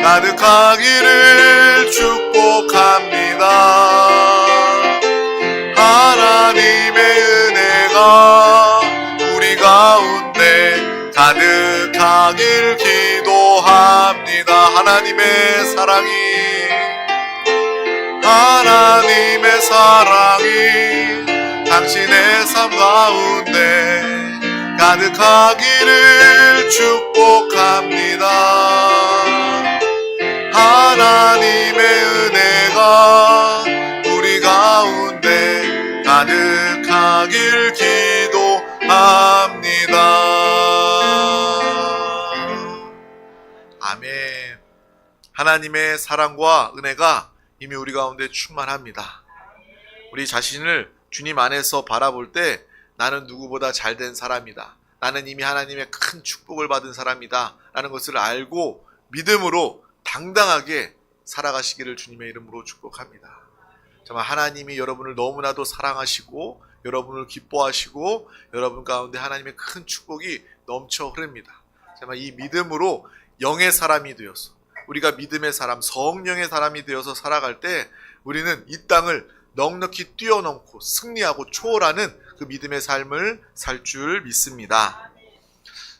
가득하기를 축복합니다. 하나님의 은혜가 우리 가운데 가득하길 기도합니다. 하나님의 사랑이 당신의 삶 가운데 가득하기를 축복합니다. 하나님의 은혜가 우리 가운데 가득하길 기도합니다. 아멘. 하나님의 사랑과 은혜가 이미 우리 가운데 충만합니다. 우리 자신을 주님 안에서 바라볼 때 나는 누구보다 잘된 사람이다. 나는 이미 하나님의 큰 축복을 받은 사람이다. 라는 것을 알고 믿음으로 당당하게 살아가시기를 주님의 이름으로 축복합니다. 정말 하나님이 여러분을 너무나도 사랑하시고 여러분을 기뻐하시고 여러분 가운데 하나님의 큰 축복이 넘쳐 흐릅니다. 정말 이 믿음으로 영의 사람이 되어서 우리가 믿음의 사람, 성령의 사람이 되어서 살아갈 때 우리는 이 땅을 넉넉히 뛰어넘고 승리하고 초월하는 그 믿음의 삶을 살 줄 믿습니다.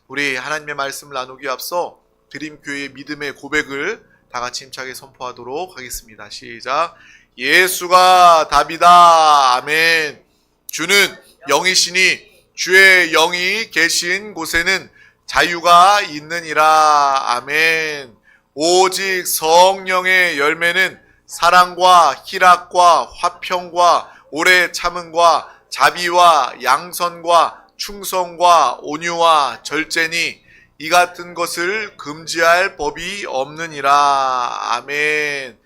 우리 하나님의 말씀을 나누기 앞서 드림교회의 믿음의 고백을 다 같이 힘차게 선포하도록 하겠습니다. 시작. 예수가 답이다. 아멘. 주는 영이시니 주의 영이 계신 곳에는 자유가 있느니라. 아멘. 오직 성령의 열매는 사랑과 희락과 화평과 오래 참음과 자비와 양선과 충성과 온유와 절제니 이 같은 것을 금지할 법이 없느니라. 아멘.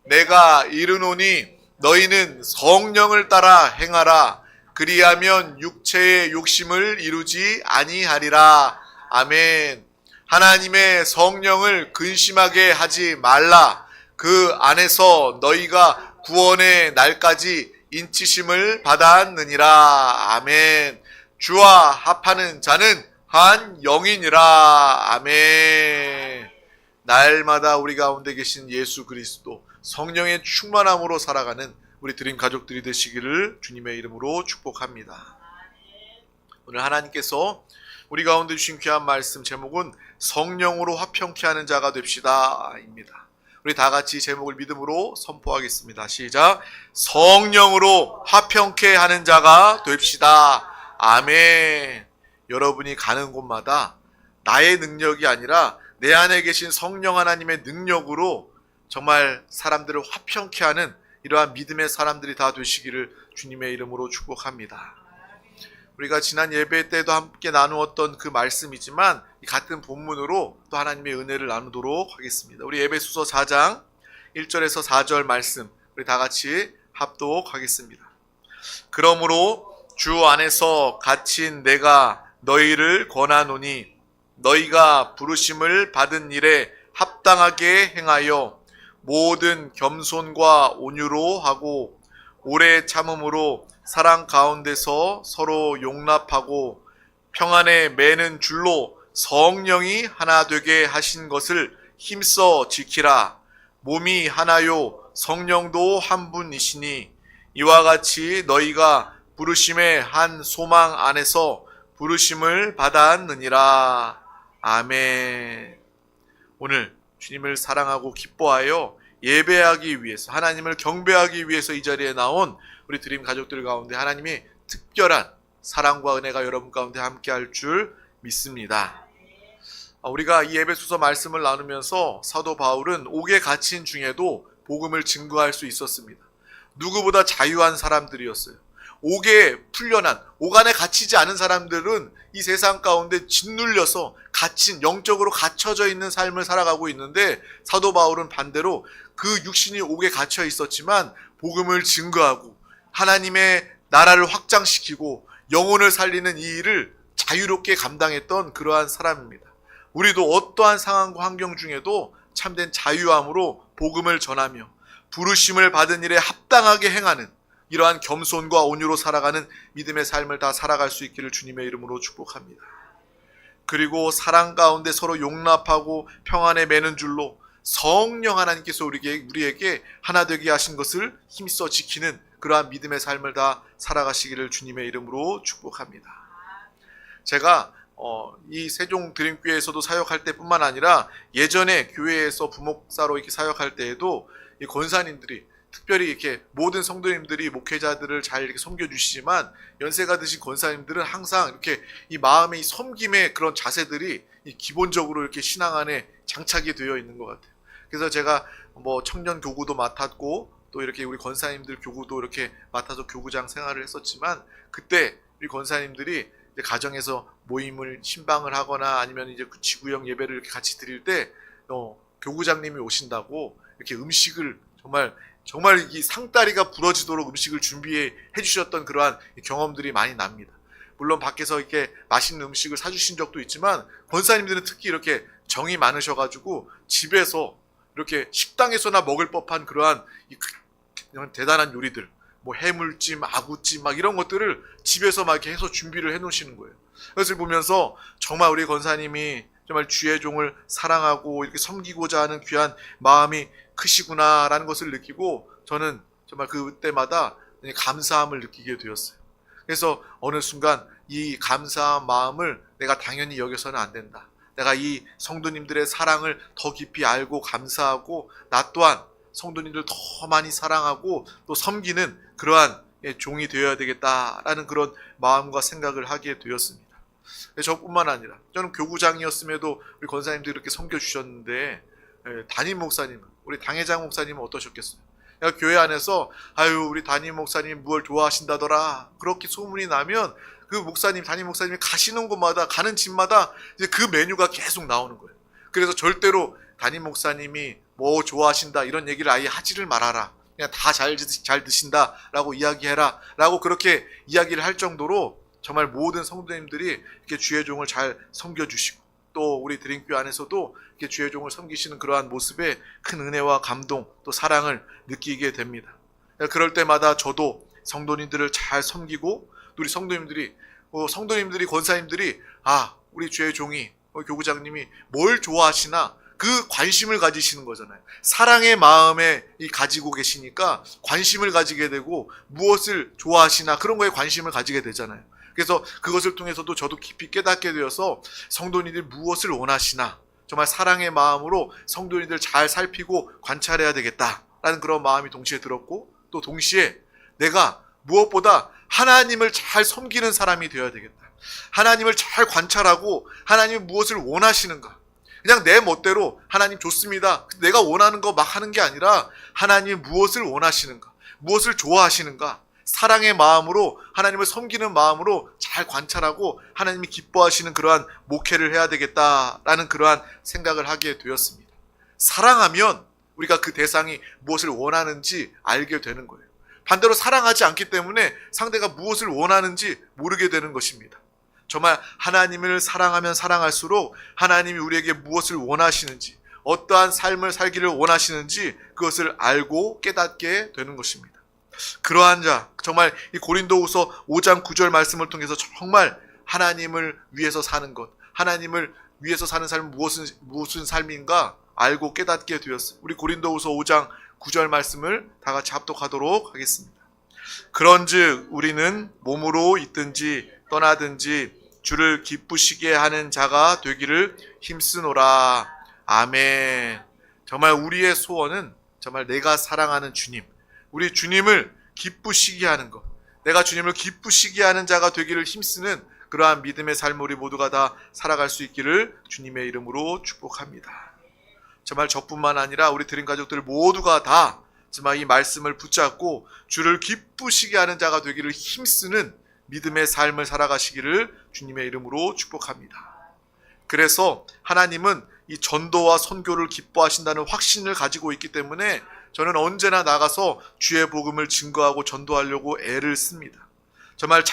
내가 이르노니 너희는 성령을 따라 행하라. 그리하면 육체의 욕심을 이루지 아니하리라. 아멘. 하나님의 성령을 근심하게 하지 말라. 그 안에서 너희가 구원의 날까지 인치심을 받았느니라. 아멘. 주와 합하는 자는 한 영이니라. 아멘. 날마다 우리 가운데 계신 예수 그리스도 성령의 충만함으로 살아가는 우리 드림 가족들이 되시기를 주님의 이름으로 축복합니다. 오늘 하나님께서 우리 가운데 주신 귀한 말씀 제목은 성령으로 화평케 하는 자가 됩시다 입니다. 우리 다 같이 제목을 믿음으로 선포하겠습니다. 시작. 성령으로 화평케 하는 자가 됩시다. 아멘. 여러분이 가는 곳마다 나의 능력이 아니라 내 안에 계신 성령 하나님의 능력으로 정말 사람들을 화평케 하는 이러한 믿음의 사람들이 다 되시기를 주님의 이름으로 축복합니다. 우리가 지난 예배 때도 함께 나누었던 그 말씀이지만 이 같은 본문으로 또 하나님의 은혜를 나누도록 하겠습니다. 우리 에베소서 4장 1절에서 4절 말씀 우리 다 같이 합독하겠습니다. 그러므로 주 안에서 갇힌 내가 너희를 권하노니 너희가 부르심을 받은 일에 합당하게 행하여 모든 겸손과 온유로 하고 오래 참음으로 사랑 가운데서 서로 용납하고 평안에 매는 줄로 성령이 하나 되게 하신 것을 힘써 지키라. 몸이 하나요 성령도 한 분이시니 이와 같이 너희가 부르심의 한 소망 안에서 부르심을 받았느니라. 아멘. 오늘 주님을 사랑하고 기뻐하여 예배하기 위해서 하나님을 경배하기 위해서 이 자리에 나온 우리 드림 가족들 가운데 하나님이 특별한 사랑과 은혜가 여러분 가운데 함께할 줄 믿습니다. 우리가 이 에베소서 말씀을 나누면서 사도 바울은 옥에 갇힌 중에도 복음을 증거할 수 있었습니다. 누구보다 자유한 사람들이었어요. 옥에 풀려난, 옥 안에 갇히지 않은 사람들은 이 세상 가운데 짓눌려서 갇힌, 영적으로 갇혀져 있는 삶을 살아가고 있는데 사도 바울은 반대로 그 육신이 옥에 갇혀 있었지만 복음을 증거하고 하나님의 나라를 확장시키고 영혼을 살리는 이 일을 자유롭게 감당했던 그러한 사람입니다. 우리도 어떠한 상황과 환경 중에도 참된 자유함으로 복음을 전하며 부르심을 받은 일에 합당하게 행하는 이러한 겸손과 온유로 살아가는 믿음의 삶을 다 살아갈 수 있기를 주님의 이름으로 축복합니다. 그리고 사랑 가운데 서로 용납하고 평안에 매는 줄로 성령 하나님께서 우리에게 하나 되게 하신 것을 힘써 지키는 그러한 믿음의 삶을 다 살아가시기를 주님의 이름으로 축복합니다. 제가 이 세종 드림교회에서도 사역할 때뿐만 아니라 예전에 교회에서 부목사로 이렇게 사역할 때에도 이 권사님들이 특별히 이렇게 모든 성도님들이 목회자들을 잘 이렇게 섬겨주시지만 연세가 드신 권사님들은 항상 이렇게 이 마음의 이 섬김의 그런 자세들이 이 기본적으로 이렇게 신앙 안에 장착이 되어 있는 것 같아요. 그래서 제가 뭐 청년 교구도 맡았고 또 이렇게 우리 권사님들 교구도 이렇게 맡아서 교구장 생활을 했었지만 그때 우리 권사님들이 이제 가정에서 모임을 신방을 하거나 아니면 이제 그 지구형 예배를 이렇게 같이 드릴 때 교구장님이 오신다고 이렇게 음식을 정말 이 상다리가 부러지도록 음식을 준비해 주셨던 그러한 경험들이 많이 납니다. 물론 밖에서 이렇게 맛있는 음식을 사주신 적도 있지만 권사님들은 특히 이렇게 정이 많으셔가지고 집에서 이렇게 식당에서나 먹을 법한 그러한 대단한 요리들, 뭐 해물찜, 아구찜 막 이런 것들을 집에서 막 이렇게 해서 준비를 해 놓으시는 거예요. 그것을 보면서 정말 우리 권사님이 정말 주의 종을 사랑하고 이렇게 섬기고자 하는 귀한 마음이 크시구나라는 것을 느끼고 저는 정말 그때마다 감사함을 느끼게 되었어요. 그래서 어느 순간 이 감사한 마음을 내가 당연히 여겨서는 안 된다. 내가 이 성도님들의 사랑을 더 깊이 알고 감사하고 나 또한 성도님들 더 많이 사랑하고 또 섬기는 그러한 종이 되어야 되겠다라는 그런 마음과 생각을 하게 되었습니다. 저뿐만 아니라 저는 교구장이었음에도 우리 권사님들이 이렇게 섬겨주셨는데 담임 목사님, 우리 당회장 목사님은 어떠셨겠어요? 교회 안에서 우리 담임 목사님 무엇을 좋아하신다더라 그렇게 소문이 나면 그 목사님, 담임 목사님이 가시는 곳마다 가는 집마다 이제 그 메뉴가 계속 나오는 거예요. 그래서 절대로 담임 목사님이 뭐 좋아하신다 이런 얘기를 아예 하지를 말아라. 그냥 다 잘 드신다라고 이야기해라 라고 그렇게 이야기를 할 정도로 정말 모든 성도님들이 이렇게 주의 종을 잘 섬겨주시고 또 우리 드림교회 안에서도 이렇게 주의 종을 섬기시는 그러한 모습에 큰 은혜와 감동 또 사랑을 느끼게 됩니다. 그럴 때마다 저도 성도님들을 잘 섬기고 우리 성도님들이 권사님들이 우리 주의 종이 교구장님이 뭘 좋아하시나 그 관심을 가지시는 거잖아요. 사랑의 마음에 가지고 계시니까 관심을 가지게 되고 무엇을 좋아하시나 그런 거에 관심을 가지게 되잖아요. 그래서 그것을 통해서도 저도 깊이 깨닫게 되어서 성도님들이 무엇을 원하시나 정말 사랑의 마음으로 성도님들 잘 살피고 관찰해야 되겠다라는 그런 마음이 동시에 들었고 또 동시에 내가 무엇보다 하나님을 잘 섬기는 사람이 되어야 되겠다. 하나님을 잘 관찰하고 하나님이 무엇을 원하시는가. 그냥 내 멋대로 하나님 좋습니다. 내가 원하는 거 막 하는 게 아니라 하나님이 무엇을 원하시는가. 무엇을 좋아하시는가. 사랑의 마음으로 하나님을 섬기는 마음으로 잘 관찰하고 하나님이 기뻐하시는 그러한 목회를 해야 되겠다라는 그러한 생각을 하게 되었습니다. 사랑하면 우리가 그 대상이 무엇을 원하는지 알게 되는 거예요. 반대로 사랑하지 않기 때문에 상대가 무엇을 원하는지 모르게 되는 것입니다. 정말 하나님을 사랑하면 사랑할수록 하나님이 우리에게 무엇을 원하시는지 어떠한 삶을 살기를 원하시는지 그것을 알고 깨닫게 되는 것입니다. 그러한 자, 정말 이 고린도후서 5장 9절 말씀을 통해서 정말 하나님을 위해서 사는 것, 하나님을 위해서 사는 삶은 무슨 삶인가 알고 깨닫게 되었어요. 우리 고린도후서 5장 9절 말씀을 다 같이 합독하도록 하겠습니다. 그런즉 우리는 몸으로 있든지 떠나든지 주를 기쁘시게 하는 자가 되기를 힘쓰노라. 아멘. 정말 우리의 소원은 정말 내가 사랑하는 주님, 우리 주님을 기쁘시게 하는 것, 내가 주님을 기쁘시게 하는 자가 되기를 힘쓰는 그러한 믿음의 삶을 우리 모두가 다 살아갈 수 있기를 주님의 이름으로 축복합니다. 정말 저뿐만 아니라 우리 드림 가족들 모두가 다 정말 이 말씀을 붙잡고 주를 기쁘시게 하는 자가 되기를 힘쓰는 믿음의 삶을 살아가시기를 주님의 이름으로 축복합니다. 그래서 하나님은 이 전도와 선교를 기뻐하신다는 확신을 가지고 있기 때문에 저는 언제나 나가서 주의 복음을 증거하고 전도하려고 애를 씁니다. 정말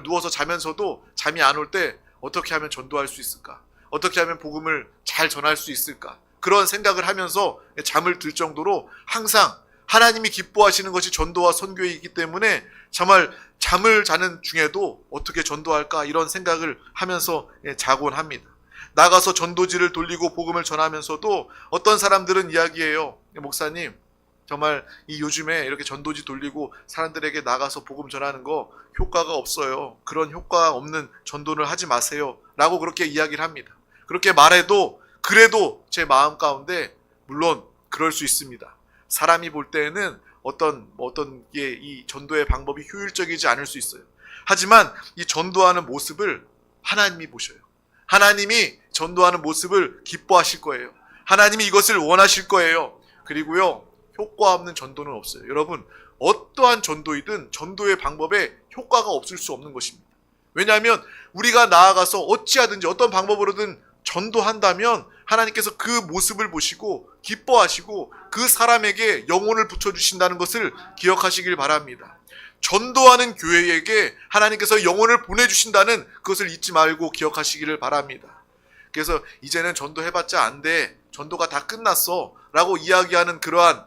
누워서 자면서도 잠이 안 올 때 어떻게 하면 전도할 수 있을까? 어떻게 하면 복음을 잘 전할 수 있을까? 그런 생각을 하면서 잠을 들 정도로 항상 하나님이 기뻐하시는 것이 전도와 선교이기 때문에 정말 잠을 자는 중에도 어떻게 전도할까 이런 생각을 하면서 자곤 합니다. 나가서 전도지를 돌리고 복음을 전하면서도 어떤 사람들은 이야기해요. 목사님, 정말 이 요즘에 이렇게 전도지 돌리고 사람들에게 나가서 복음 전하는 거 효과가 없어요. 그런 효과 없는 전도를 하지 마세요. 라고 그렇게 이야기를 합니다. 그렇게 말해도 그래도 제 마음 가운데 물론 그럴 수 있습니다. 사람이 볼 때에는 어떤 게 이 전도의 방법이 효율적이지 않을 수 있어요. 하지만 이 전도하는 모습을 하나님이 보셔요. 하나님이 전도하는 모습을 기뻐하실 거예요. 하나님이 이것을 원하실 거예요. 그리고요, 효과 없는 전도는 없어요. 여러분, 어떠한 전도이든 전도의 방법에 효과가 없을 수 없는 것입니다. 왜냐하면 우리가 나아가서 어찌하든지 어떤 방법으로든 전도한다면 하나님께서 그 모습을 보시고 기뻐하시고 그 사람에게 영혼을 붙여주신다는 것을 기억하시길 바랍니다. 전도하는 교회에게 하나님께서 영혼을 보내주신다는 그것을 잊지 말고 기억하시기를 바랍니다. 그래서 이제는 전도해봤자 안 돼, 전도가 다 끝났어 라고 이야기하는 그러한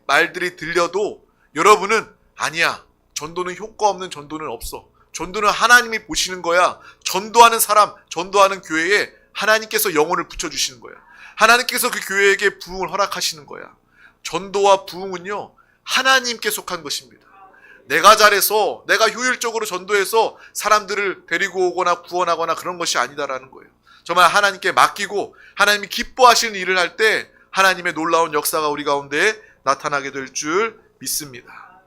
말들이 들려도 여러분은 아니야, 전도는 효과 없는 전도는 없어. 전도는 하나님이 보시는 거야. 전도하는 사람, 전도하는 교회에 하나님께서 영혼을 붙여주시는 거야. 하나님께서 그 교회에게 부흥을 허락하시는 거야. 전도와 부흥은요, 하나님께 속한 것입니다. 내가 잘해서, 내가 효율적으로 전도해서 사람들을 데리고 오거나 구원하거나 그런 것이 아니다라는 거예요. 정말 하나님께 맡기고 하나님이 기뻐하시는 일을 할 때 하나님의 놀라운 역사가 우리 가운데 나타나게 될 줄 믿습니다.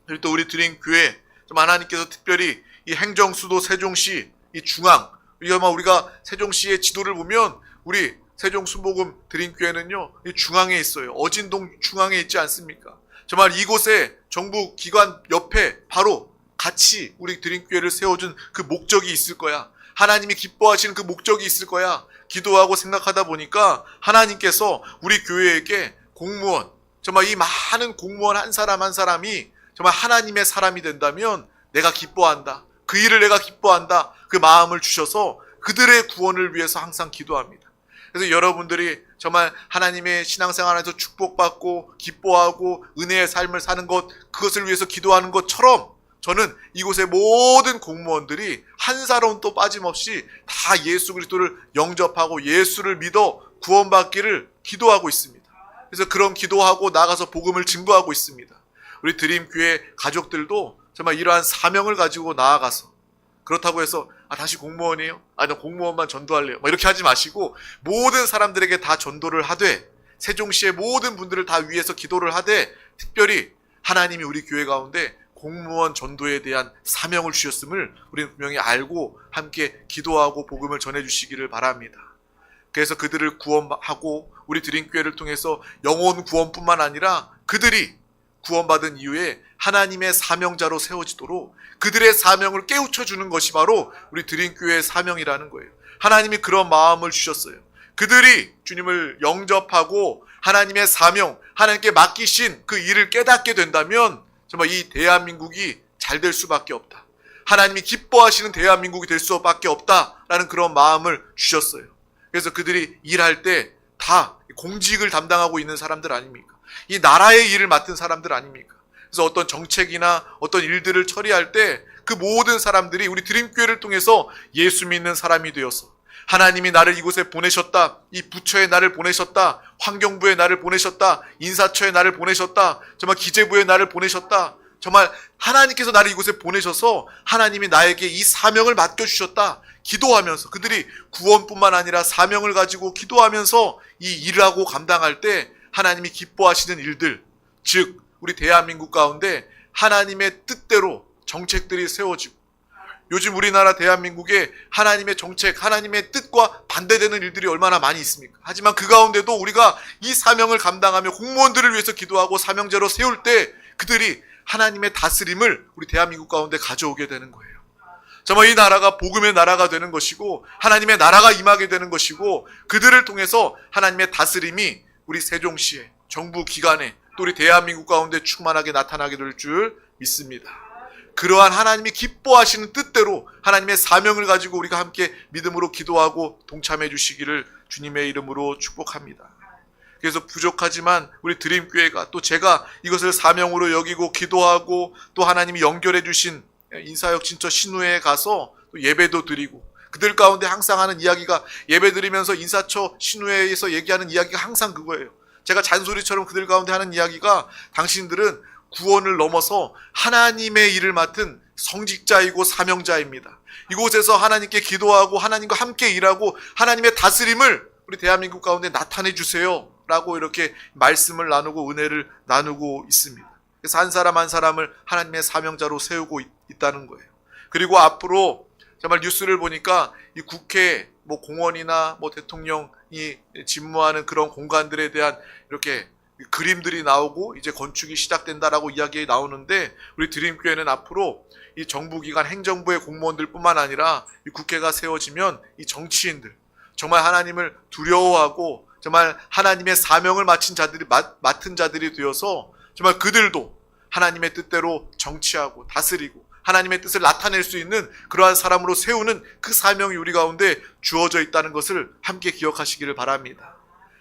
그리고 또 우리 드림 교회, 하나님께서 특별히 이 행정수도 세종시 이 중앙, 우리가 세종시의 지도를 보면 우리 세종 순복음 드림교회는요, 이 중앙에 있어요. 어진동 중앙에 있지 않습니까? 정말 이곳에 정부 기관 옆에 바로 같이 우리 드림교회를 세워준 그 목적이 있을 거야. 하나님이 기뻐하시는 그 목적이 있을 거야. 기도하고 생각하다 보니까 하나님께서 우리 교회에게 공무원, 정말 이 많은 공무원 한 사람 한 사람이 정말 하나님의 사람이 된다면 내가 기뻐한다. 그 일을 내가 기뻐한다. 그 마음을 주셔서 그들의 구원을 위해서 항상 기도합니다. 그래서 여러분들이 정말 하나님의 신앙생활 안에서 축복받고 기뻐하고 은혜의 삶을 사는 것, 그것을 위해서 기도하는 것처럼 저는 이곳의 모든 공무원들이 한 사람도 빠짐없이 다 예수 그리스도를 영접하고 예수를 믿어 구원받기를 기도하고 있습니다. 그래서 그런 기도하고 나가서 복음을 증거하고 있습니다. 우리 드림교회 가족들도 정말 이러한 사명을 가지고 나아가서, 그렇다고 해서 다시 공무원이에요? 나 공무원만 전도할래요. 이렇게 하지 마시고 모든 사람들에게 다 전도를 하되, 세종시의 모든 분들을 다 위해서 기도를 하되, 특별히 하나님이 우리 교회 가운데 공무원 전도에 대한 사명을 주셨음을 우리는 분명히 알고 함께 기도하고 복음을 전해주시기를 바랍니다. 그래서 그들을 구원하고 우리 드림교회를 통해서 영혼 구원뿐만 아니라 그들이 구원받은 이후에 하나님의 사명자로 세워지도록 그들의 사명을 깨우쳐주는 것이 바로 우리 드림교회의 사명이라는 거예요. 하나님이 그런 마음을 주셨어요. 그들이 주님을 영접하고 하나님의 사명, 하나님께 맡기신 그 일을 깨닫게 된다면 정말 이 대한민국이 잘 될 수밖에 없다. 하나님이 기뻐하시는 대한민국이 될 수밖에 없다라는 그런 마음을 주셨어요. 그래서 그들이 일할 때 다 공직을 담당하고 있는 사람들 아닙니까? 이 나라의 일을 맡은 사람들 아닙니까? 그래서 어떤 정책이나 어떤 일들을 처리할 때 그 모든 사람들이 우리 드림교회를 통해서 예수 믿는 사람이 되어서 하나님이 나를 이곳에 보내셨다, 이 부처에 나를 보내셨다, 환경부에 나를 보내셨다, 인사처에 나를 보내셨다, 정말 기재부에 나를 보내셨다, 정말 하나님께서 나를 이곳에 보내셔서 하나님이 나에게 이 사명을 맡겨주셨다, 기도하면서 그들이 구원뿐만 아니라 사명을 가지고 기도하면서 이 일을 하고 감당할 때 하나님이 기뻐하시는 일들, 즉 우리 대한민국 가운데 하나님의 뜻대로 정책들이 세워지고, 요즘 우리나라 대한민국에 하나님의 정책, 하나님의 뜻과 반대되는 일들이 얼마나 많이 있습니까? 하지만 그 가운데도 우리가 이 사명을 감당하며 공무원들을 위해서 기도하고 사명제로 세울 때 그들이 하나님의 다스림을 우리 대한민국 가운데 가져오게 되는 거예요. 정말 이 나라가 복음의 나라가 되는 것이고 하나님의 나라가 임하게 되는 것이고, 그들을 통해서 하나님의 다스림이 우리 세종시에, 정부 기관에, 또 우리 대한민국 가운데 충만하게 나타나게 될 줄 믿습니다. 그러한 하나님이 기뻐하시는 뜻대로 하나님의 사명을 가지고 우리가 함께 믿음으로 기도하고 동참해 주시기를 주님의 이름으로 축복합니다. 그래서 부족하지만 우리 드림교회가, 또 제가 이것을 사명으로 여기고 기도하고 또 하나님이 연결해 주신 인사역 진처 신우회에 가서 또 예배도 드리고 그들 가운데 항상 하는 이야기가, 예배드리면서 인사처 신우회에서 얘기하는 이야기가 항상 그거예요. 제가 잔소리처럼 그들 가운데 하는 이야기가, 당신들은 구원을 넘어서 하나님의 일을 맡은 성직자이고 사명자입니다. 이곳에서 하나님께 기도하고 하나님과 함께 일하고 하나님의 다스림을 우리 대한민국 가운데 나타내 주세요 라고 이렇게 말씀을 나누고 은혜를 나누고 있습니다. 그래서 한 사람 한 사람을 하나님의 사명자로 세우고 있다는 거예요. 그리고 앞으로 정말 뉴스를 보니까 이 국회, 공원이나 대통령이 집무하는 그런 공간들에 대한 이렇게 그림들이 나오고 이제 건축이 시작된다라고 이야기 나오는데, 우리 드림교회는 앞으로 이 정부기관 행정부의 공무원들 뿐만 아니라 이 국회가 세워지면 이 정치인들, 정말 하나님을 두려워하고 정말 하나님의 사명을 맡은 자들이 되어서 정말 그들도 하나님의 뜻대로 정치하고 다스리고 하나님의 뜻을 나타낼 수 있는 그러한 사람으로 세우는 그 사명이 우리 가운데 주어져 있다는 것을 함께 기억하시기를 바랍니다.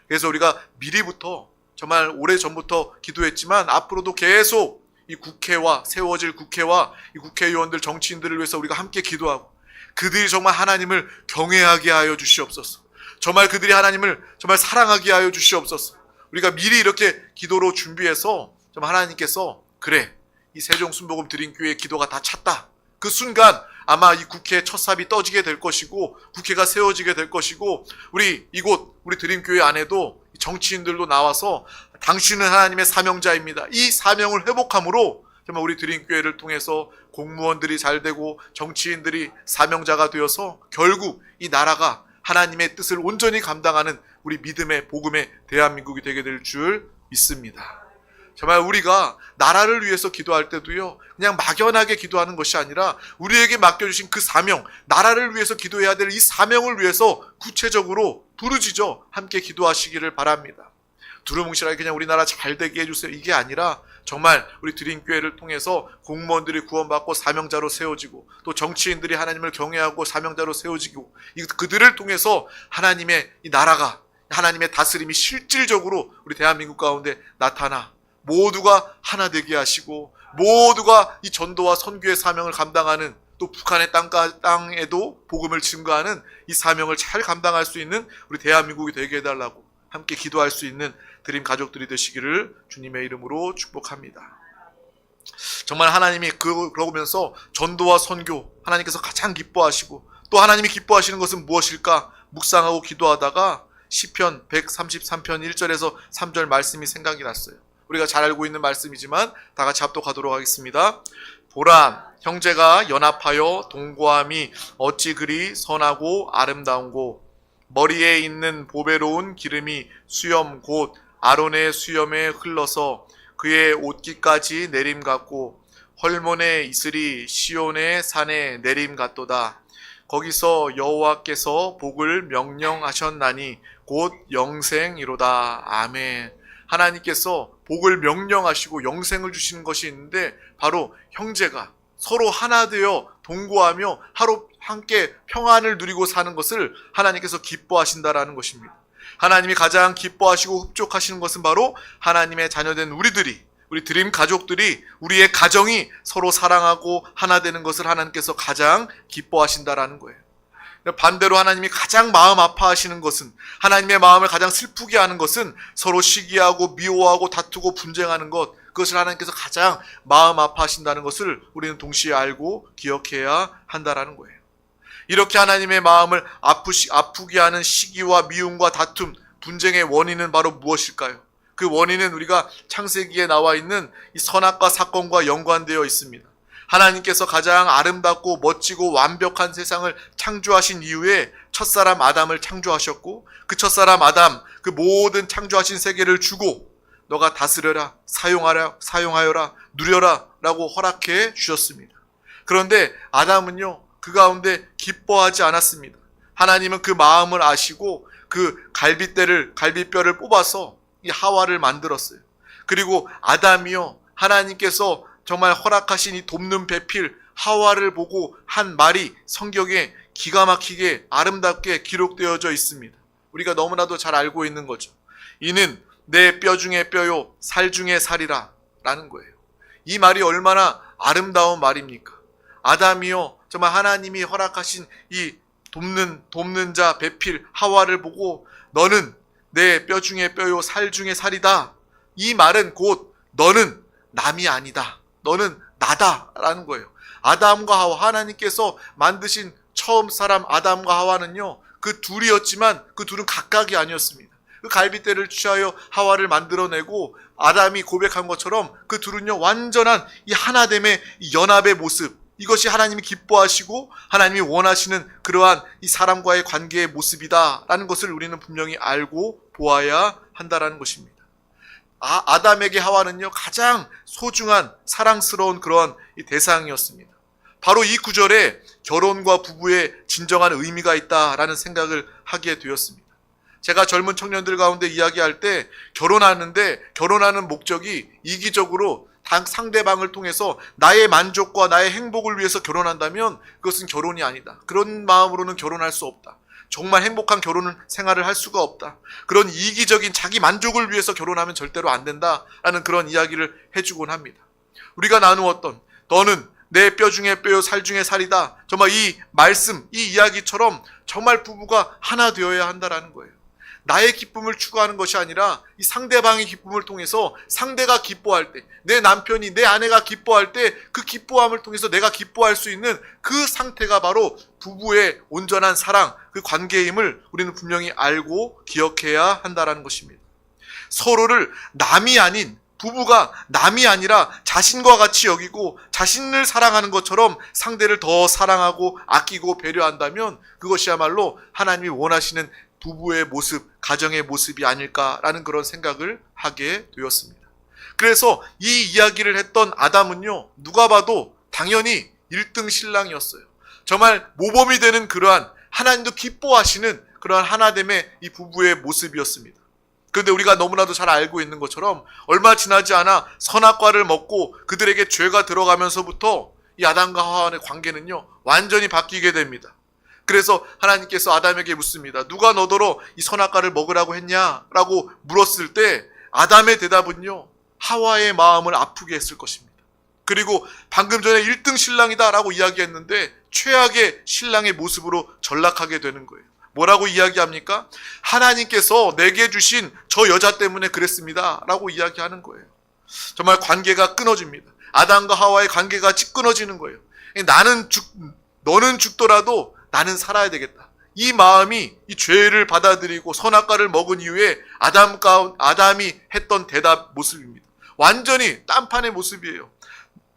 그래서 우리가 미리부터 정말 오래전부터 기도했지만 앞으로도 계속 이 국회와 세워질 국회와 이 국회의원들, 정치인들을 위해서 우리가 함께 기도하고, 그들이 정말 하나님을 경외하게 하여 주시옵소서. 정말 그들이 하나님을 정말 사랑하게 하여 주시옵소서. 우리가 미리 이렇게 기도로 준비해서 정말 하나님께서, 그래, 이 세종순복음 드림교회의 기도가 다 찼다, 그 순간 아마 이 국회의 첫 삽이 떠지게 될 것이고 국회가 세워지게 될 것이고, 우리 이곳 우리 드림교회 안에도 정치인들도 나와서 당신은 하나님의 사명자입니다, 이 사명을 회복함으로 정말 우리 드림교회를 통해서 공무원들이 잘 되고 정치인들이 사명자가 되어서 결국 이 나라가 하나님의 뜻을 온전히 감당하는 우리 믿음의 복음의 대한민국이 되게 될 줄 믿습니다. 정말 우리가 나라를 위해서 기도할 때도요, 그냥 막연하게 기도하는 것이 아니라 우리에게 맡겨주신 그 사명, 나라를 위해서 기도해야 될 이 사명을 위해서 구체적으로 부르짖어 함께 기도하시기를 바랍니다. 두루뭉실하게 그냥 우리나라 잘 되게 해주세요, 이게 아니라 정말 우리 드림교회를 통해서 공무원들이 구원받고 사명자로 세워지고, 또 정치인들이 하나님을 경외하고 사명자로 세워지고, 그들을 통해서 하나님의 이 나라가, 하나님의 다스림이 실질적으로 우리 대한민국 가운데 나타나 모두가 하나 되게 하시고, 모두가 이 전도와 선교의 사명을 감당하는, 또 북한의 땅에도 복음을 증거하는 이 사명을 잘 감당할 수 있는 우리 대한민국이 되게 해달라고 함께 기도할 수 있는 드림 가족들이 되시기를 주님의 이름으로 축복합니다. 정말 하나님이 그러면서 전도와 선교, 하나님께서 가장 기뻐하시고, 또 하나님이 기뻐하시는 것은 무엇일까 묵상하고 기도하다가 시편 133편 1절에서 3절 말씀이 생각이 났어요. 우리가 잘 알고 있는 말씀이지만 다 같이 합독하도록 하겠습니다. 보라, 형제가 연합하여 동거함이 어찌 그리 선하고 아름다운고, 머리에 있는 보배로운 기름이 수염 곧 아론의 수염에 흘러서 그의 옷깃까지 내림 같고, 헐몬의 이슬이 시온의 산에 내림 같도다. 거기서 여호와께서 복을 명령하셨나니 곧 영생이로다. 아멘. 하나님께서 복을 명령하시고 영생을 주시는 것이 있는데, 바로 형제가 서로 하나 되어 동거하며 하루 함께 평안을 누리고 사는 것을 하나님께서 기뻐하신다라는 것입니다. 하나님이 가장 기뻐하시고 흡족하시는 것은 바로 하나님의 자녀된 우리들이, 우리 드림 가족들이, 우리의 가정이 서로 사랑하고 하나 되는 것을 하나님께서 가장 기뻐하신다라는 거예요. 반대로 하나님이 가장 마음 아파하시는 것은, 하나님의 마음을 가장 슬프게 하는 것은 서로 시기하고 미워하고 다투고 분쟁하는 것, 그것을 하나님께서 가장 마음 아파하신다는 것을 우리는 동시에 알고 기억해야 한다라는 거예요. 이렇게 하나님의 마음을 아프게 하는 시기와 미움과 다툼, 분쟁의 원인은 바로 무엇일까요? 그 원인은 우리가 창세기에 나와 있는 이 선악과 사건과 연관되어 있습니다. 하나님께서 가장 아름답고 멋지고 완벽한 세상을 창조하신 이후에 첫사람 아담을 창조하셨고, 그 첫사람 아담, 그 모든 창조하신 세계를 주고 너가 다스려라, 사용하여라, 누려라 라고 허락해 주셨습니다. 그런데 아담은요, 그 가운데 기뻐하지 않았습니다. 하나님은 그 마음을 아시고 그 갈비뼈를 뽑아서 이 하와를 만들었어요. 그리고 아담이요, 하나님께서 정말 허락하신 이 돕는 배필 하와를 보고 한 말이 성경에 기가 막히게 아름답게 기록되어져 있습니다. 우리가 너무나도 잘 알고 있는 거죠. 이는 내 뼈 중에 뼈요 살 중에 살이라 라는 거예요. 이 말이 얼마나 아름다운 말입니까? 아담이요, 정말 하나님이 허락하신 이 돕는 자 배필 하와를 보고 너는 내 뼈 중에 뼈요 살 중에 살이다. 이 말은 곧 너는 남이 아니다. 너는 나다라는 거예요. 아담과 하와, 하나님께서 만드신 처음 사람 아담과 하와는요, 그 둘이었지만 그 둘은 각각이 아니었습니다. 그 갈빗대를 취하여 하와를 만들어내고 아담이 고백한 것처럼 그 둘은요, 완전한 이 하나됨의 이 연합의 모습, 이것이 하나님이 기뻐하시고 하나님이 원하시는 그러한 이 사람과의 관계의 모습이다라는 것을 우리는 분명히 알고 보아야 한다라는 것입니다. 아담에게 하와는요, 가장 소중한 사랑스러운 그러한 이 대상이었습니다. 바로 이 구절에 결혼과 부부의 진정한 의미가 있다라는 생각을 하게 되었습니다. 제가 젊은 청년들 가운데 이야기할 때 결혼하는 목적이 이기적으로 상대방을 통해서 나의 만족과 나의 행복을 위해서 결혼한다면 그것은 결혼이 아니다. 그런 마음으로는 결혼할 수 없다. 정말 행복한 결혼 생활을 할 수가 없다. 그런 이기적인 자기 만족을 위해서 결혼하면 절대로 안 된다라는 그런 이야기를 해주곤 합니다. 우리가 나누었던 너는 내 뼈 중에 뼈요 살 중에 살이다. 정말 이 말씀, 이 이야기처럼 정말 부부가 하나 되어야 한다라는 거예요. 나의 기쁨을 추구하는 것이 아니라 이 상대방의 기쁨을 통해서 상대가 기뻐할 때, 내 남편이, 내 아내가 기뻐할 때 그 기뻐함을 통해서 내가 기뻐할 수 있는 그 상태가 바로 부부의 온전한 사랑, 그 관계임을 우리는 분명히 알고 기억해야 한다는 것입니다. 서로를 남이 아닌, 부부가 남이 아니라 자신과 같이 여기고 자신을 사랑하는 것처럼 상대를 더 사랑하고 아끼고 배려한다면 그것이야말로 하나님이 원하시는 부부의 모습, 가정의 모습이 아닐까라는 그런 생각을 하게 되었습니다. 그래서 이 이야기를 했던 아담은요, 누가 봐도 당연히 1등 신랑이었어요. 정말 모범이 되는 그러한 하나님도 기뻐하시는 그러한 하나됨의 이 부부의 모습이었습니다. 그런데 우리가 너무나도 잘 알고 있는 것처럼 얼마 지나지 않아 선악과를 먹고 그들에게 죄가 들어가면서부터 이 아담과 하와의 관계는요, 완전히 바뀌게 됩니다. 그래서 하나님께서 아담에게 묻습니다. 누가 너더러 이 선악과를 먹으라고 했냐라고 물었을 때 아담의 대답은요, 하와의 마음을 아프게 했을 것입니다. 그리고 방금 전에 1등 신랑이다라고 이야기했는데 최악의 신랑의 모습으로 전락하게 되는 거예요. 뭐라고 이야기합니까? 하나님께서 내게 주신 저 여자 때문에 그랬습니다 라고 이야기하는 거예요. 정말 관계가 끊어집니다. 아담과 하와의 관계가 끊어지는 거예요. 너는 죽더라도 나는 살아야 되겠다. 이 마음이 이 죄를 받아들이고 선악과를 먹은 이후에 아담이 했던 대답 모습입니다. 완전히 딴판의 모습이에요.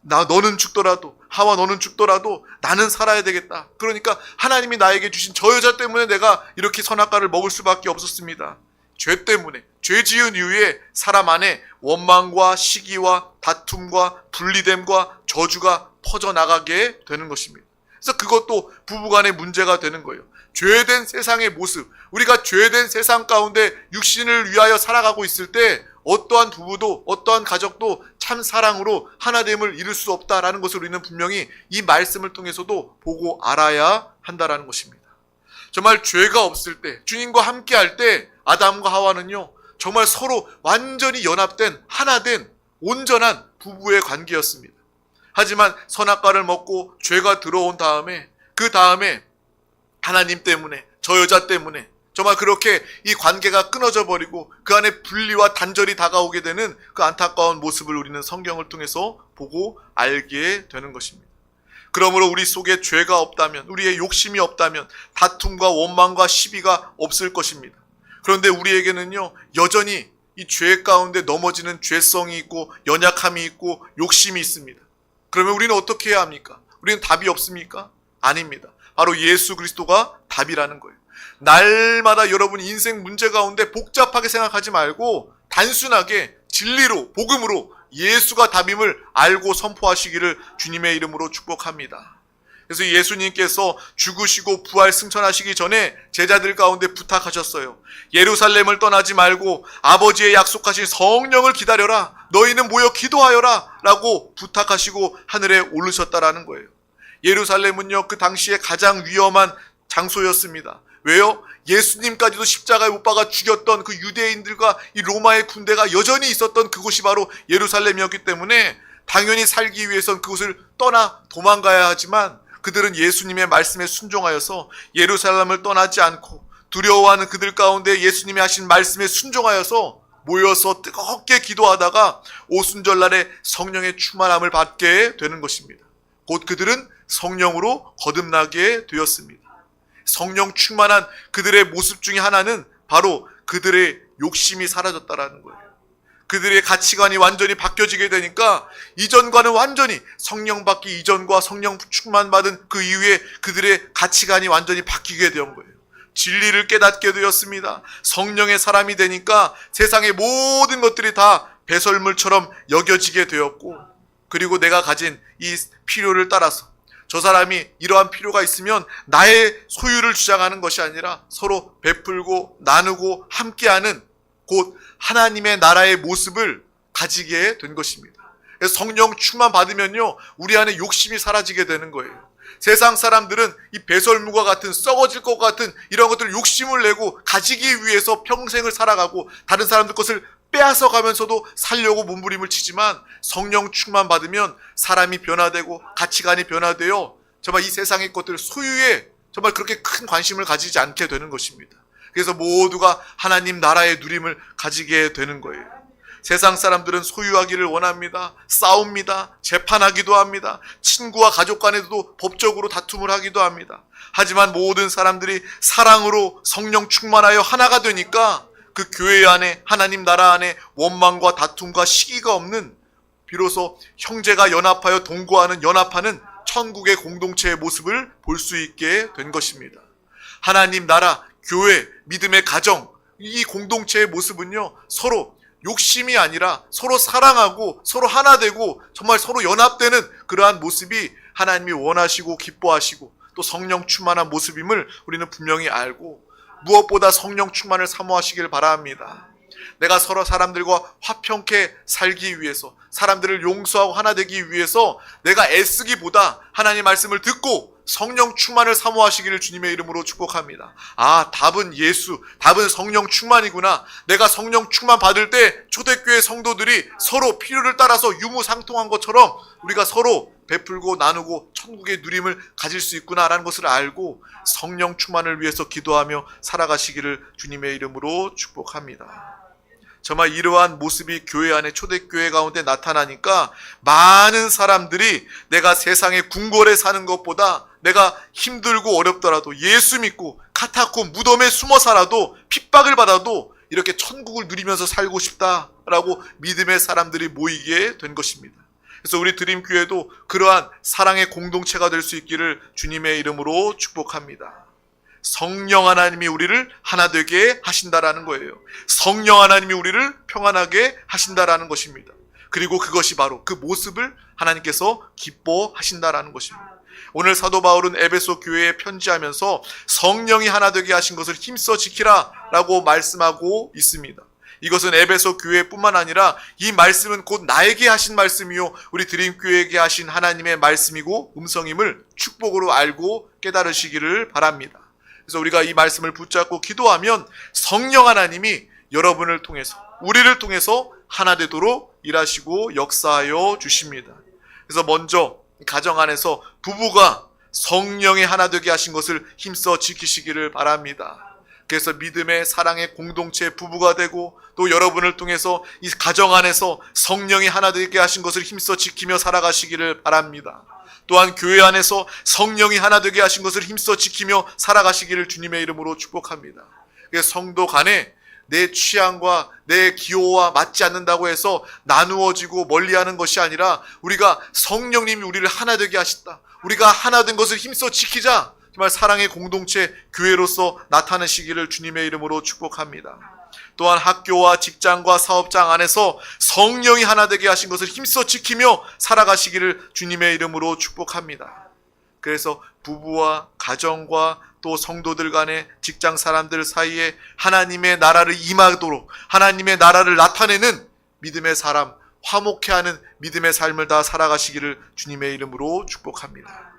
너는 죽더라도, 하와 너는 죽더라도 나는 살아야 되겠다. 그러니까 하나님이 나에게 주신 저 여자 때문에 내가 이렇게 선악과를 먹을 수밖에 없었습니다. 죄 때문에, 죄 지은 이후에 사람 안에 원망과 시기와 다툼과 분리됨과 저주가 퍼져나가게 되는 것입니다. 그래서 그것도 부부간의 문제가 되는 거예요. 죄된 세상의 모습, 우리가 죄된 세상 가운데 육신을 위하여 살아가고 있을 때 어떠한 부부도 어떠한 가족도 참 사랑으로 하나됨을 이룰 수 없다라는 것을 우리는 분명히 이 말씀을 통해서도 보고 알아야 한다라는 것입니다. 정말 죄가 없을 때, 주님과 함께 할 때 아담과 하와는요, 정말 서로 완전히 연합된, 하나된 온전한 부부의 관계였습니다. 하지만 선악과를 먹고 죄가 들어온 다음에, 그 다음에 하나님 때문에, 저 여자 때문에 정말 그렇게 이 관계가 끊어져 버리고 그 안에 분리와 단절이 다가오게 되는 그 안타까운 모습을 우리는 성경을 통해서 보고 알게 되는 것입니다. 그러므로 우리 속에 죄가 없다면, 우리의 욕심이 없다면 다툼과 원망과 시비가 없을 것입니다. 그런데 우리에게는요, 여전히 이 죄 가운데 넘어지는 죄성이 있고 연약함이 있고 욕심이 있습니다. 그러면 우리는 어떻게 해야 합니까? 우리는 답이 없습니까? 아닙니다. 바로 예수 그리스도가 답이라는 거예요. 날마다 여러분 인생 문제 가운데 복잡하게 생각하지 말고 단순하게 진리로, 복음으로 예수가 답임을 알고 선포하시기를 주님의 이름으로 축복합니다. 그래서 예수님께서 죽으시고 부활 승천하시기 전에 제자들 가운데 부탁하셨어요. 예루살렘을 떠나지 말고 아버지의 약속하신 성령을 기다려라. 너희는 모여 기도하여라 라고 부탁하시고 하늘에 오르셨다라는 거예요. 예루살렘은요, 그 당시에 가장 위험한 장소였습니다. 왜요? 예수님까지도 십자가에 못 박아 죽였던 그 유대인들과 이 로마의 군대가 여전히 있었던 그곳이 바로 예루살렘이었기 때문에 당연히 살기 위해선 그곳을 떠나 도망가야 하지만 그들은 예수님의 말씀에 순종하여서 예루살렘을 떠나지 않고 두려워하는 그들 가운데 예수님이 하신 말씀에 순종하여서 모여서 뜨겁게 기도하다가 오순절날에 성령의 충만함을 받게 되는 것입니다. 곧 그들은 성령으로 거듭나게 되었습니다. 성령 충만한 그들의 모습 중에 하나는 바로 그들의 욕심이 사라졌다라는 거예요. 그들의 가치관이 완전히 바뀌어지게 되니까 이전과는 완전히 성령 받기 이전과 성령 충만 받은 그 이후에 그들의 가치관이 완전히 바뀌게 된 거예요. 진리를 깨닫게 되었습니다. 성령의 사람이 되니까 세상의 모든 것들이 다 배설물처럼 여겨지게 되었고, 그리고 내가 가진 이 필요를 따라서 저 사람이 이러한 필요가 있으면 나의 소유를 주장하는 것이 아니라 서로 베풀고 나누고 함께하는 곧 하나님의 나라의 모습을 가지게 된 것입니다. 그래서 성령 충만 받으면요, 우리 안에 욕심이 사라지게 되는 거예요. 세상 사람들은 이 배설물과 같은 썩어질 것 같은 이런 것들을 욕심을 내고 가지기 위해서 평생을 살아가고 다른 사람들 것을 빼앗아 가면서도 살려고 몸부림을 치지만 성령 충만 받으면 사람이 변화되고 가치관이 변화되어 정말 이 세상의 것들 소유에 정말 그렇게 큰 관심을 가지지 않게 되는 것입니다. 그래서 모두가 하나님 나라의 누림을 가지게 되는 거예요. 세상 사람들은 소유하기를 원합니다. 싸웁니다. 재판하기도 합니다. 친구와 가족 간에도 법적으로 다툼을 하기도 합니다. 하지만 모든 사람들이 사랑으로 성령 충만하여 하나가 되니까 그 교회 안에 하나님 나라 안에 원망과 다툼과 시기가 없는 비로소 형제가 연합하여 동거하는 연합하는 천국의 공동체의 모습을 볼 수 있게 된 것입니다. 하나님 나라, 교회, 믿음의 가정, 이 공동체의 모습은요, 서로 욕심이 아니라 서로 사랑하고 서로 하나 되고 정말 서로 연합되는 그러한 모습이 하나님이 원하시고 기뻐하시고 또 성령 충만한 모습임을 우리는 분명히 알고, 무엇보다 성령 충만을 사모하시길 바랍니다. 내가 서로 사람들과 화평케 살기 위해서, 사람들을 용서하고 하나 되기 위해서 내가 애쓰기보다 하나님 말씀을 듣고 성령 충만을 사모하시기를 주님의 이름으로 축복합니다. 아, 답은 예수, 답은 성령 충만이구나. 내가 성령 충만 받을 때 초대교회 성도들이 서로 필요를 따라서 유무상통한 것처럼 우리가 서로 베풀고 나누고 천국의 누림을 가질 수 있구나라는 것을 알고 성령 충만을 위해서 기도하며 살아가시기를 주님의 이름으로 축복합니다. 정말 이러한 모습이 교회 안에 초대교회 가운데 나타나니까 많은 사람들이 내가 세상에 궁궐에 사는 것보다 내가 힘들고 어렵더라도 예수 믿고 카타콤 무덤에 숨어 살아도 핍박을 받아도 이렇게 천국을 누리면서 살고 싶다라고 믿음의 사람들이 모이게 된 것입니다. 그래서 우리 드림교회도 그러한 사랑의 공동체가 될 수 있기를 주님의 이름으로 축복합니다. 성령 하나님이 우리를 하나 되게 하신다라는 거예요. 성령 하나님이 우리를 평안하게 하신다라는 것입니다. 그리고 그것이 바로 그 모습을 하나님께서 기뻐하신다라는 것입니다. 오늘 사도 바울은 에베소 교회에 편지하면서 성령이 하나 되게 하신 것을 힘써 지키라 라고 말씀하고 있습니다. 이것은 에베소 교회뿐만 아니라 이 말씀은 곧 나에게 하신 말씀이요 우리 드림교회에게 하신 하나님의 말씀이고 음성임을 축복으로 알고 깨달으시기를 바랍니다. 그래서 우리가 이 말씀을 붙잡고 기도하면 성령 하나님이 여러분을 통해서 우리를 통해서 하나 되도록 일하시고 역사하여 주십니다. 그래서 먼저 가정 안에서 부부가 성령의 하나 되게 하신 것을 힘써 지키시기를 바랍니다. 그래서 믿음의 사랑의 공동체 부부가 되고 또 여러분을 통해서 이 가정 안에서 성령이 하나 되게 하신 것을 힘써 지키며 살아가시기를 바랍니다. 또한 교회 안에서 성령이 하나 되게 하신 것을 힘써 지키며 살아가시기를 주님의 이름으로 축복합니다. 그래서 성도 간에 내 취향과 내 기호와 맞지 않는다고 해서 나누어지고 멀리하는 것이 아니라 우리가 성령님이 우리를 하나 되게 하셨다. 우리가 하나 된 것을 힘써 지키자. 정말 사랑의 공동체 교회로서 나타내시기를 주님의 이름으로 축복합니다. 또한 학교와 직장과 사업장 안에서 성령이 하나 되게 하신 것을 힘써 지키며 살아가시기를 주님의 이름으로 축복합니다. 그래서 부부와 가정과 또 성도들 간의 직장 사람들 사이에 하나님의 나라를 임하도록 하나님의 나라를 나타내는 믿음의 사람, 화목해하는 믿음의 삶을 다 살아가시기를 주님의 이름으로 축복합니다.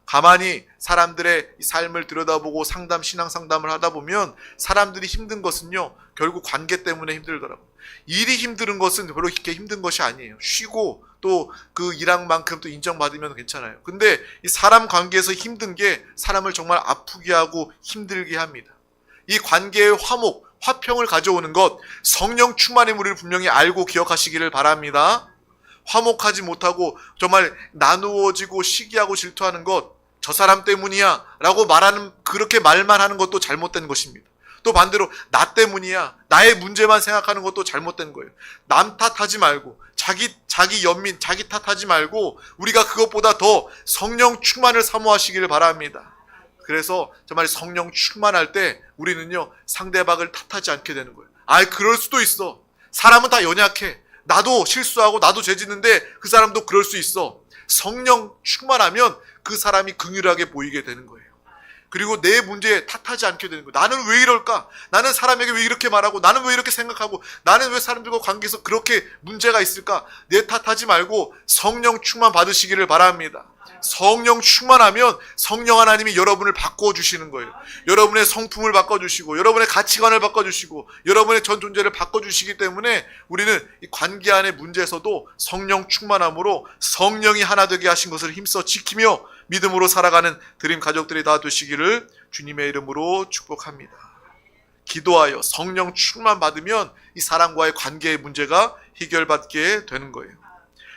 가만히 사람들의 삶을 들여다보고 신앙 상담을 하다 보면 사람들이 힘든 것은요, 결국 관계 때문에 힘들더라고요. 일이 힘든 것은 별로 그렇게 힘든 것이 아니에요. 쉬고 또 그 일한 만큼 또 인정받으면 괜찮아요. 근데 이 사람 관계에서 힘든 게 사람을 정말 아프게 하고 힘들게 합니다. 이 관계의 화평을 가져오는 것, 성령 충만의 우리를 분명히 알고 기억하시기를 바랍니다. 화목하지 못하고 정말 나누어지고 시기하고 질투하는 것, 저 사람 때문이야 라고 그렇게 말만 하는 것도 잘못된 것입니다. 또 반대로 나 때문이야, 나의 문제만 생각하는 것도 잘못된 거예요. 남 탓하지 말고 자기 연민, 자기 탓하지 말고 우리가 그것보다 더 성령 충만을 사모하시기를 바랍니다. 그래서 정말 성령 충만할 때 우리는요, 상대방을 탓하지 않게 되는 거예요. 그럴 수도 있어. 사람은 다 연약해. 나도 실수하고 나도 죄짓는데 그 사람도 그럴 수 있어. 성령 충만하면 그 사람이 긍휼하게 보이게 되는 거예요. 그리고 내 문제에 탓하지 않게 되는 거예요. 나는 왜 이럴까? 나는 사람에게 왜 이렇게 말하고, 나는 왜 이렇게 생각하고, 나는 왜 사람들과 관계에서 그렇게 문제가 있을까? 내 탓하지 말고 성령 충만 받으시기를 바랍니다. 성령 충만하면 성령 하나님이 여러분을 바꿔주시는 거예요. 여러분의 성품을 바꿔주시고, 여러분의 가치관을 바꿔주시고, 여러분의 전 존재를 바꿔주시기 때문에 우리는 이 관계 안의 문제에서도 성령 충만함으로 성령이 하나 되게 하신 것을 힘써 지키며 믿음으로 살아가는 드림 가족들이 다 되시기를 주님의 이름으로 축복합니다. 기도하여 성령 충만 받으면 이 사람과의 관계의 문제가 해결받게 되는 거예요.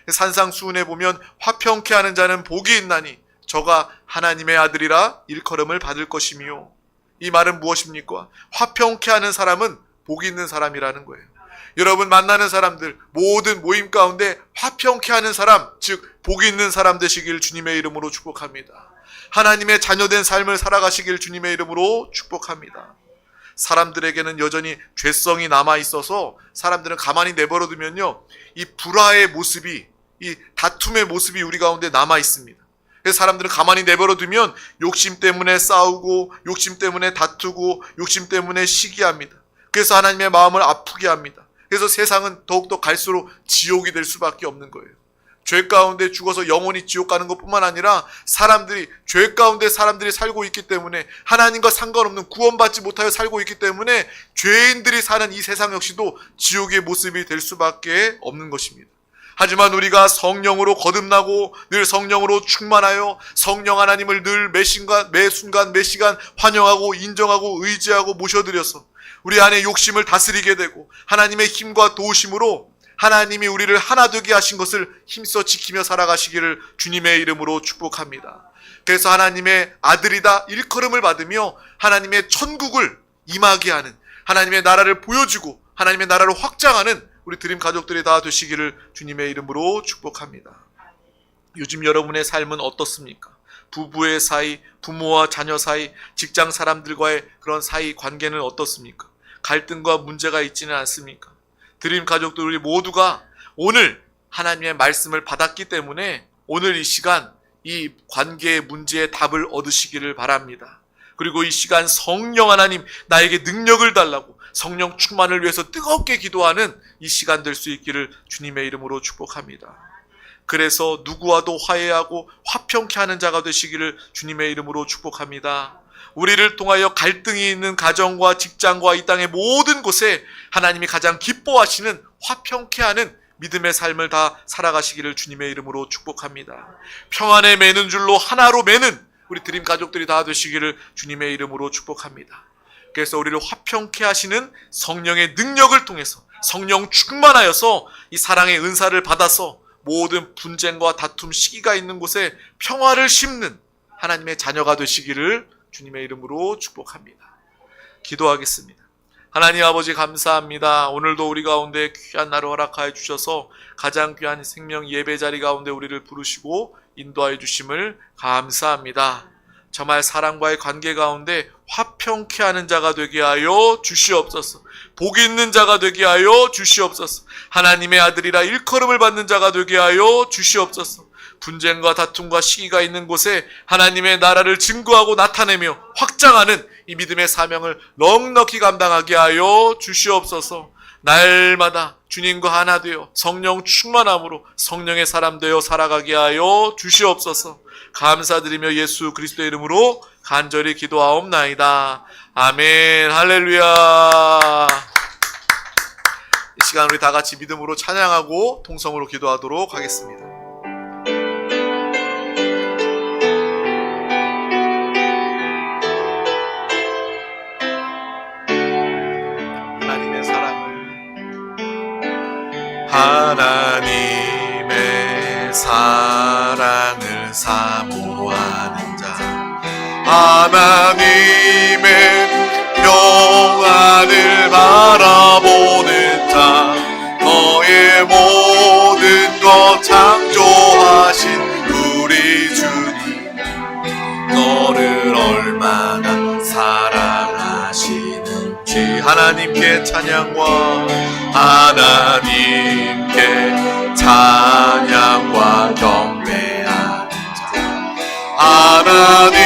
산상수훈에 보면 화평케 하는 자는 복이 있나니 저가 하나님의 아들이라 일컬음을 받을 것이며, 이 말은 무엇입니까? 화평케 하는 사람은 복이 있는 사람이라는 거예요. 여러분 만나는 사람들 모든 모임 가운데 화평케 하는 사람, 즉 복이 있는 사람 되시길 주님의 이름으로 축복합니다. 하나님의 자녀된 삶을 살아가시길 주님의 이름으로 축복합니다. 사람들에게는 여전히 죄성이 남아있어서 사람들은 가만히 내버려두면요, 이 불화의 모습이, 이 다툼의 모습이 우리 가운데 남아있습니다. 그래서 사람들은 가만히 내버려두면 욕심 때문에 싸우고, 욕심 때문에 다투고, 욕심 때문에 시기합니다. 그래서 하나님의 마음을 아프게 합니다. 그래서 세상은 더욱더 갈수록 지옥이 될 수밖에 없는 거예요. 죄 가운데 죽어서 영원히 지옥 가는 것뿐만 아니라 죄 가운데 사람들이 살고 있기 때문에, 하나님과 상관없는 구원받지 못하여 살고 있기 때문에 죄인들이 사는 이 세상 역시도 지옥의 모습이 될 수밖에 없는 것입니다. 하지만 우리가 성령으로 거듭나고 늘 성령으로 충만하여 성령 하나님을 늘 매 순간 매 시간 환영하고 인정하고 의지하고 모셔드려서 우리 안에 욕심을 다스리게 되고 하나님의 힘과 도우심으로 하나님이 우리를 하나 되게 하신 것을 힘써 지키며 살아가시기를 주님의 이름으로 축복합니다. 그래서 하나님의 아들이다 일컬음을 받으며 하나님의 천국을 임하게 하는, 하나님의 나라를 보여주고 하나님의 나라를 확장하는 우리 드림 가족들이 다 되시기를 주님의 이름으로 축복합니다. 요즘 여러분의 삶은 어떻습니까? 부부의 사이, 부모와 자녀 사이, 직장 사람들과의 그런 사이 관계는 어떻습니까? 갈등과 문제가 있지는 않습니까? 드림 가족들 우리 모두가 오늘 하나님의 말씀을 받았기 때문에 오늘 이 시간 이 관계의 문제의 답을 얻으시기를 바랍니다. 그리고 이 시간 성령 하나님 나에게 능력을 달라고 성령 충만을 위해서 뜨겁게 기도하는 이 시간 될 수 있기를 주님의 이름으로 축복합니다. 그래서 누구와도 화해하고 화평케 하는 자가 되시기를 주님의 이름으로 축복합니다. 우리를 통하여 갈등이 있는 가정과 직장과 이 땅의 모든 곳에 하나님이 가장 기뻐하시는 화평케 하는 믿음의 삶을 다 살아가시기를 주님의 이름으로 축복합니다. 평안에 매는 줄로 하나로 매는 우리 드림 가족들이 다 되시기를 주님의 이름으로 축복합니다. 그래서 우리를 화평케 하시는 성령의 능력을 통해서 성령 충만하여서 이 사랑의 은사를 받아서 모든 분쟁과 다툼, 시기가 있는 곳에 평화를 심는 하나님의 자녀가 되시기를 주님의 이름으로 축복합니다. 기도하겠습니다. 하나님 아버지 감사합니다. 오늘도 우리 가운데 귀한 날을 허락하여 주셔서 가장 귀한 생명 예배 자리 가운데 우리를 부르시고 인도하여 주심을 감사합니다. 정말 사랑과의 관계 가운데 화평케 하는 자가 되게 하여 주시옵소서. 복 있는 자가 되게 하여 주시옵소서. 하나님의 아들이라 일컬음을 받는 자가 되게 하여 주시옵소서. 분쟁과 다툼과 시기가 있는 곳에 하나님의 나라를 증거하고 나타내며 확장하는 이 믿음의 사명을 넉넉히 감당하게 하여 주시옵소서. 날마다 주님과 하나 되어 성령 충만함으로 성령의 사람 되어 살아가게 하여 주시옵소서. 감사드리며 예수 그리스도의 이름으로 간절히 기도하옵나이다. 아멘. 할렐루야. 이 시간 우리 다 같이 믿음으로 찬양하고 통성으로 기도하도록 하겠습니다. 하나님의 사랑을 사모하는 자, 하나님의 평안을 바라보는 자, 너의 모든 것 창조하신 우리 주님, 너를 얼마나 사랑하시는지 하나님께 찬양과 하나님께 찬양과 경배하는 자, 하나님